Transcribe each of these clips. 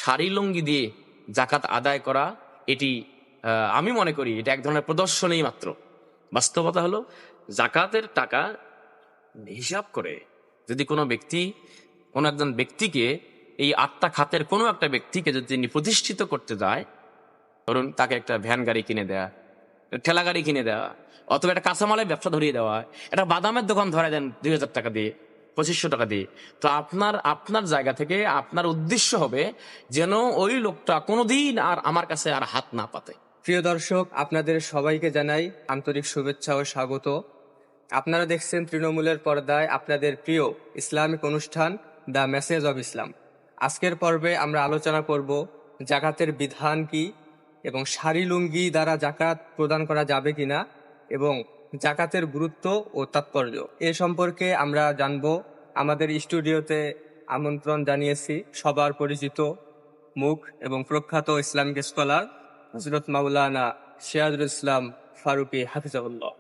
শাড়ি লুঙ্গি দিয়ে জাকাত আদায় করা, এটি আমি মনে করি এটা এক ধরনের প্রদর্শনী মাত্র। বাস্তবতা হলো জাকাতের টাকা হিসাব করে যদি কোনো ব্যক্তি, কোনো একজন ব্যক্তিকে, এই 8টা খাতের কোনো একটা ব্যক্তিকে যদি তিনি প্রতিষ্ঠিত করতে যায়, ধরুন তাকে একটা ভ্যান গাড়ি কিনে দেয়া, ঠেলা গাড়ি কিনে দেওয়া, অথবা একটা কাঁচামালের ব্যবসা ধরিয়ে দেওয়া, একটা বাদামের দোকান ধরে দেন 2000 টাকা দিয়ে, 2500 টাকা দিয়ে, তো আপনার জায়গা থেকে আপনার উদ্দেশ্য হবে যেন ওই লোকটা কোনোদিন আর আমার কাছে আর হাত না পাতে। প্রিয় দর্শক, আপনাদের সবাইকে জানাই আন্তরিক শুভেচ্ছা ও স্বাগত। আপনারা দেখছেন তৃণমূলের পর্দায় আপনাদের প্রিয় ইসলামিক অনুষ্ঠান দ্য মেসেজ অব ইসলাম। আজকের পর্বে আমরা আলোচনা করব জাকাতের বিধান কি, এবং শাড়ি লুঙ্গি দ্বারা জাকাত প্রদান করা যাবে কিনা, এবং জাকাতের গুরুত্ব ও তাৎপর্য এ সম্পর্কে আমরা জানব। আমাদের স্টুডিওতে আমন্ত্রণ জানিয়েছি সবার পরিচিত মুখ এবং প্রখ্যাত ইসলামিক স্কলার হযরত মাওলানা সিরাজুল ইসলাম ফারুকী হাফিজাহুল্লাহ।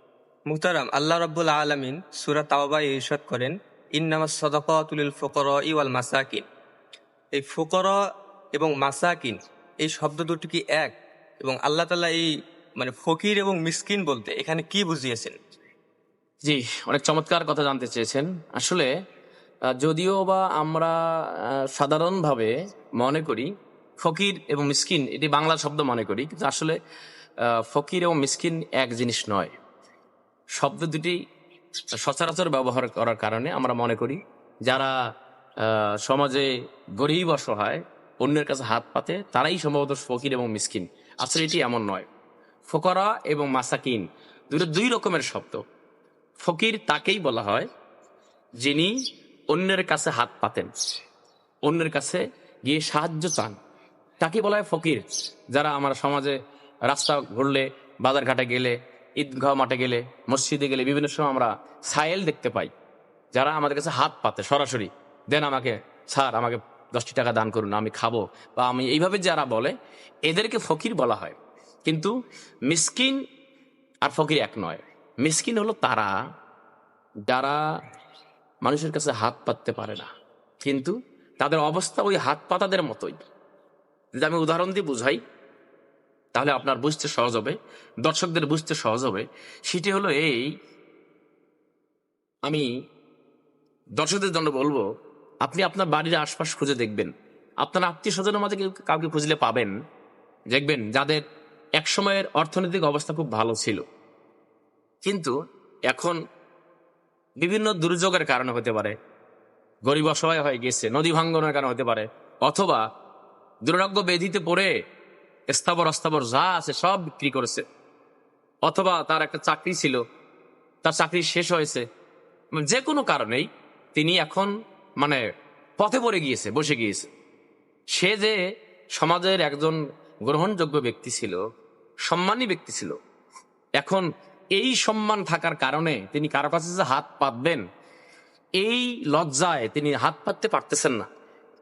মুহতারাম, আল্লাহ রাব্বুল আলামিন সূরা তাওবায় ইরশাদ করেন, ইন্নামাস সাদাকাতু লিল ফুকারা ওয়াল মাসাকিন। এই ফুকারা এবং মাসাকিন এই শব্দ দুটি কি এক? এবং আল্লাহ তাআলা এই ফকির এবং মিসকিন বলতে এখানে কি বুঝিয়েছেন? জি, অনেক চমৎকার কথা জানতে চেয়েছেন। আসলে যদিও বা আমরা সাধারণভাবে মনে করি ফকির এবং মিসকিন এটি বাংলা শব্দ মনে করি, কিন্তু আসলে ফকির এবং মিসকিন এক জিনিস নয়। শব্দ দুটি সচরাচর ব্যবহার করার কারণে আমরা মনে করি যারা সমাজে গরিব অসহায় অন্যের কাছে হাত পাতে তারাই সম্ভবত ফকির এবং মিসকিন। আসলে এটি এমন নয়। ফকরা এবং মাসাকিন দুই রকমের শব্দ। ফকির তাকেই বলা হয় যিনি অন্যের কাছে হাত পাতেন, অন্যের কাছে গিয়ে সাহায্য চান, তাকে বলা হয় ফকির। যারা আমার সমাজে রাস্তা ঘুরলে, বাজার ঘাটে গেলে, ঈদগাহ মাঠে গেলে, মসজিদে গেলে বিভিন্ন সময় আমরা সায়েল দেখতে পাই, যারা আমাদের কাছে হাত পাতে সরাসরি, দেন আমাকে, স্যার আমাকে 10টি টাকা দান করুন, আমি খাবো, বা আমি এইভাবে যারা বলে এদেরকে ফকির বলা হয়। কিন্তু মিসকিন আর ফকির এক নয়। মিসকিন হলো তারা যারা মানুষের কাছে হাত পাততে পারে না, কিন্তু তাদের অবস্থা ওই হাত পাতাদের মতোই। যদি আমি উদাহরণ দিয়ে বুঝাই তাহলে আপনার বুঝতে সহজ হবে, দর্শকদের বুঝতে সহজ হবে। সেটি হলো এই, আমি দর্শকদের জন্য বলবো, আপনি আপনার বাড়ির আশপাশ খুঁজে দেখবেন, আপনার আত্মীয় স্বজনের মাঝে কাউকে খুঁজলে পাবেন, দেখবেন যাদের এক সময়ের অর্থনৈতিক অবস্থা খুব ভালো ছিল, কিন্তু এখন বিভিন্ন দুর্যোগের কারণে হতে পারে, গরিব অসহায় হয়ে গেছে, নদী ভাঙ্গনের কারণে হতে পারে, অথবা দুরারোগ্য ব্যাধিতে পড়ে স্থাবর অস্থাবর যা আছে সব বিক্রি করেছে, অথবা তার একটা চাকরি ছিল, তার চাকরি শেষ হয়েছে, যে কোনো কারণেই তিনি এখন পথে পড়ে গিয়েছে, বসে গিয়েছে। সে যে সমাজের একজন গ্রহণযোগ্য ব্যক্তি ছিল, সম্মানী ব্যক্তি ছিল, এখন এই সম্মান থাকার কারণে তিনি কারো কাছে যে হাত পাতবেন এই লজ্জায় তিনি হাত পাততে পারতেছেন না,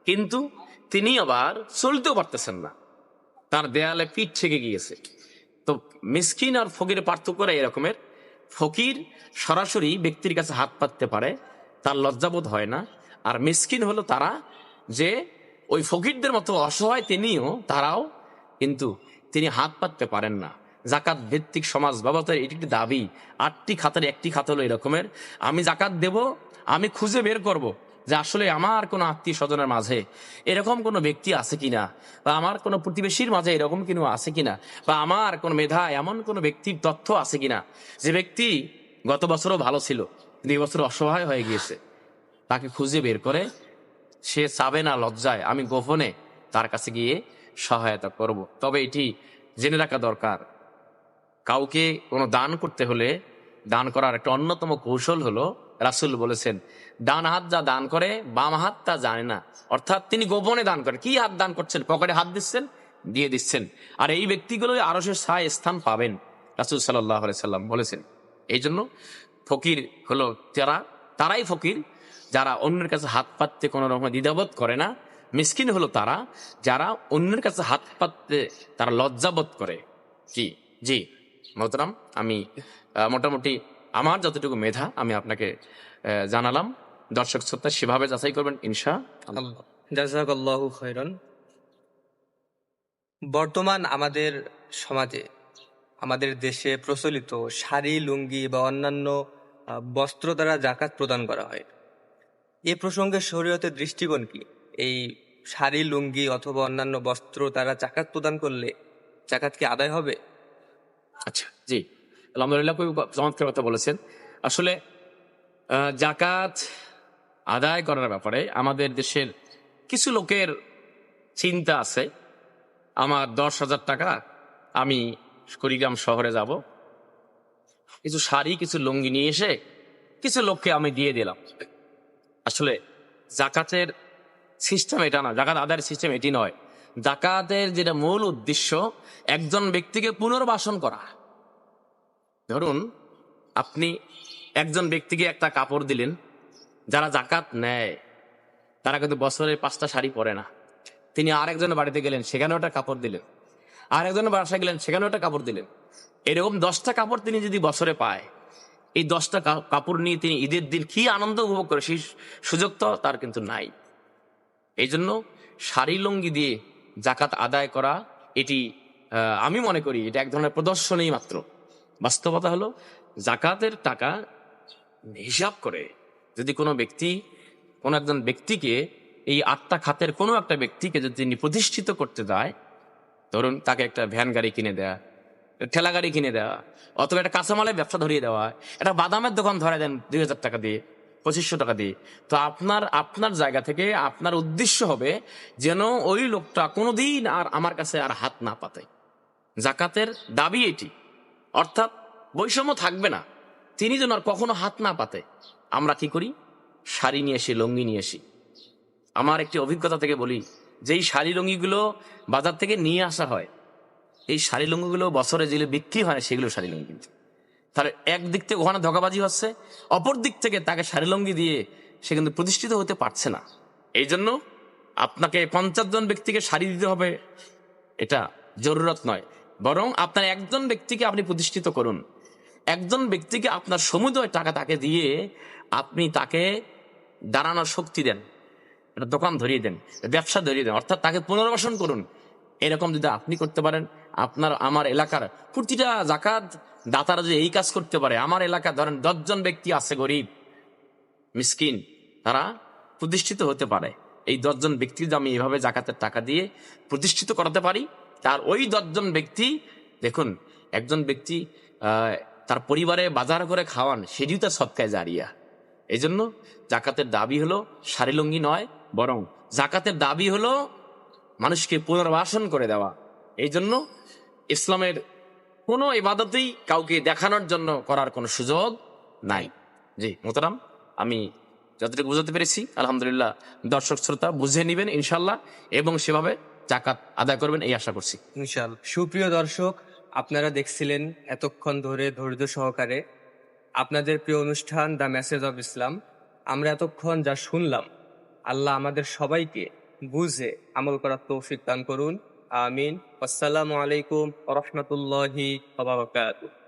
কিন্তু তিনি আবার চলতেও পারতেছেন না, তার দেয়ালে পিঠ থেকে গিয়েছে। তো মিসকিন আর ফকিরের পার্থক্য এরকমের। ফকির সরাসরি ব্যক্তির কাছে হাত পাততে পারে, তার লজ্জাবোধ হয় না। আর মিসকিন হলো তারা যে ওই ফকিরদের মতো অসহায় তারাও, কিন্তু তিনি হাত পাততে পারেন না। জাকাত ভিত্তিক সমাজ ব্যবস্থার এটি একটি দাবি। 8টি খাতের একটি খাত হলো এরকমের, আমি জাকাত দেব, আমি খুঁজে বের করব যে আসলে আমার কোনো আত্মীয় স্বজনের মাঝে এরকম কোনো ব্যক্তি আছে কিনা, বা আমার কোনো প্রতিবেশীর মাঝে এরকম কোনো আছে কিনা, বা আমার কোনো মেধা এমন কোনো ব্যক্তির তথ্য আছে কিনা যে ব্যক্তি গত বছরও ভালো ছিল কিন্তু এই বছর অসহায় হয়ে গিয়েছে। তাকে খুঁজে বের করে সে চাবে না লজ্জায়, আমি গোপনে তার কাছে গিয়ে সহায়তা করব। তবে এটি জেনে রাখা দরকার, কাউকে কোনো দান করতে হলে দান করার একটা অন্যতম কৌশল হলো, রাসূল বলেছেন, ডান হাত যা দান করে বাম হাত তা জানে না। অর্থাৎ তিনি গোপনে দান করেন। কি হাত দান করছেন? পকেটে হাত দিচ্ছেন, দিয়ে দিচ্ছেন। আর এই ব্যক্তিগুলো আরশের ছায় স্থান পাবেন, রাসূল সাল্লাল্লাহু আলাইহি সাল্লাম বলেছেন। এই জন্য ফকির হলো তারাই ফকির যারা অন্যের কাছে হাত পাততে কোনো রকম দ্বিধাবোধ করে না। মিসকিন হলো তারা যারা অন্যের কাছে হাত পাততে তারা লজ্জাবোধ করে। জি জি মোহতারাম, আমি মোটামুটি আমার যতটুকু মেধা আমি আপনাকে জানালাম। দর্শক শ্রোতা সেভাবে যাচাই করবেন ইনশাআল্লাহ। জাযাকাল্লাহু খাইরান। বর্তমান আমাদের সমাজে, আমাদের দেশে প্রচলিত শাড়ি, লুঙ্গি বা অন্যান্য বস্ত্র দ্বারা জাকাত প্রদান করা হয়। এ প্রসঙ্গে শরীয়তের দৃষ্টিকোণ কি? এই শাড়ি, লুঙ্গি অথবা অন্যান্য বস্ত্র দ্বারা জাকাত প্রদান করলে জাকাত কি আদায় হবে? আচ্ছা, জি, আলহামদুলিল্লাহ, খুবই চমৎকার কথা বলেছেন। আসলে জাকাত আদায় করার ব্যাপারে আমাদের দেশের কিছু লোকের চিন্তা আছে, আমার 10,000 টাকা, আমি কুড়িগ্রাম শহরে যাব, কিছু শাড়ি কিছু লুঙ্গি নিয়ে এসে কিছু লোককে আমি দিয়ে দিলাম। আসলে জাকাতের সিস্টেম এটা না, জাকাত আদায়ের সিস্টেম এটি নয়। জাকাতের যেটা মূল উদ্দেশ্য, একজন ব্যক্তিকে পুনর্বাসন করা। ধরুন, আপনি একজন ব্যক্তিকে একটা কাপড় দিলেন, যারা জাকাত নেয় তারা কিন্তু বছরে 5টা শাড়ি পরে না। তিনি আরেকজনের বাড়িতে গেলেন, সেখানেও একটা কাপড় দিলেন, আরেকজনের বাসায় গেলেন, সেখানেও একটা কাপড় দিলেন। এরকম 10টা কাপড় তিনি যদি বছরে পায়, এই 10টা কাপড় নিয়ে তিনি ঈদের দিন কি আনন্দ উপভোগ করে, সেই সুযোগ তো তার কিন্তু নাই। এই জন্য শাড়ি লুঙ্গি দিয়ে জাকাত আদায় করা, এটি আমি মনে করি এটা এক ধরনের প্রদর্শনী মাত্র। বাস্তবতা হলো, জাকাতের টাকা হিসাব করে যদি কোনো ব্যক্তি, কোনো একজন ব্যক্তিকে, এই 8টা খাতের কোনো একটা ব্যক্তিকে যদি তিনি প্রতিষ্ঠিত করতে যায়, ধরুন তাকে একটা ভ্যান গাড়ি কিনে দেয়া, ঠেলা গাড়ি কিনে দেওয়া, অথবা একটা কাঁচামালের ব্যবসা ধরিয়ে দেওয়া, একটা বাদামের দোকান ধরে দেন 2,000 টাকা দিয়ে, 2,500 টাকা দিয়ে, তো আপনার জায়গা থেকে আপনার উদ্দেশ্য হবে যেন ওই লোকটা কোনোদিন আর আমার কাছে আর হাত না পাতে। জাকাতের দাবি এটি, অর্থাৎ বৈষম্য থাকবে না, তিনি যেন আর কখনো হাত না পাতে। আমরা কি করি? শাড়ি নিয়ে আসি, লুঙ্গি নিয়ে আসি। আমার একটি অভিজ্ঞতা থেকে বলি, যেই শাড়ি লুঙ্গিগুলো বাজার থেকে নিয়ে আসা হয়, এই শাড়ি লুঙ্গিগুলো বছরে যেগুলো বিক্রি হয় না, সেগুলো শাড়ি লুঙ্গি। কিন্তু তাহলে একদিক থেকে ওখানে ধোঁকাবাজি হচ্ছে, অপর দিক থেকে তাকে শাড়ি লুঙ্গি দিয়ে সে কিন্তু প্রতিষ্ঠিত হতে পারছে না। এই জন্য আপনাকে 50 জন ব্যক্তিকে শাড়ি দিতে হবে, এটা জরুরত নয়, বরং আপনার একজন ব্যক্তিকে আপনি প্রতিষ্ঠিত করুন। একজন ব্যক্তিকে আপনার সমুদয় টাকা তাকে দিয়ে আপনি তাকে দাঁড়ানোর শক্তি দেন, একটা দোকান ধরিয়ে দেন, ব্যবসা ধরিয়ে দেন, অর্থাৎ তাকে পুনর্বাসন করুন। এরকম যদি আপনি করতে পারেন, আপনার আমার এলাকার প্রতিটা জাকাত দাতারা যদি এই কাজ করতে পারে, আমার এলাকা ধরেন 10 জন ব্যক্তি আছে গরিব মিসকিন, তারা প্রতিষ্ঠিত হতে পারে। এই 10 জন ব্যক্তি যদি আমি এইভাবে জাকাতের টাকা দিয়ে প্রতিষ্ঠিত করাতে পারি, তার ওই 10 জন ব্যক্তি, দেখুন, একজন ব্যক্তি তার পরিবারে বাজার করে খাওয়ান, সেটিও তার সদকায়ে জারিয়া। এই জন্য জাকাতের দাবি হলো শাড়ি লুঙ্গি নয়, বরং জাকাতের দাবি হলো মানুষকে পুনর্বাসন করে দেওয়া। এই জন্য ইসলামের কোনো ইবাদতেই কাউকে দেখানোর জন্য করার কোনো সুযোগ নাই। জি মোহতারাম, আমি যতটুকু বুঝাতে পেরেছি আলহামদুলিল্লাহ দর্শক শ্রোতা বুঝে নিবেন ইনশাল্লাহ, এবং সেভাবে জাকাত আদায় করবেন এই আশা করছি ইনশাআল্লাহ। সুপ্রিয় দর্শক, আপনারা দেখছিলেন এতক্ষণ ধরে ধৈর্য সহকারে আপনাদের প্রিয় অনুষ্ঠান দ্য মেসেজ অব ইসলাম। আমরা এতক্ষণ যা শুনলাম, আল্লাহ আমাদের সবাইকে বুঝে আমল করার তৌফিক দান করুন, আমিন। আসসালামু আলাইকুম ওয়া রাহমাতুল্লাহি ওয়া বারাকাতুহু।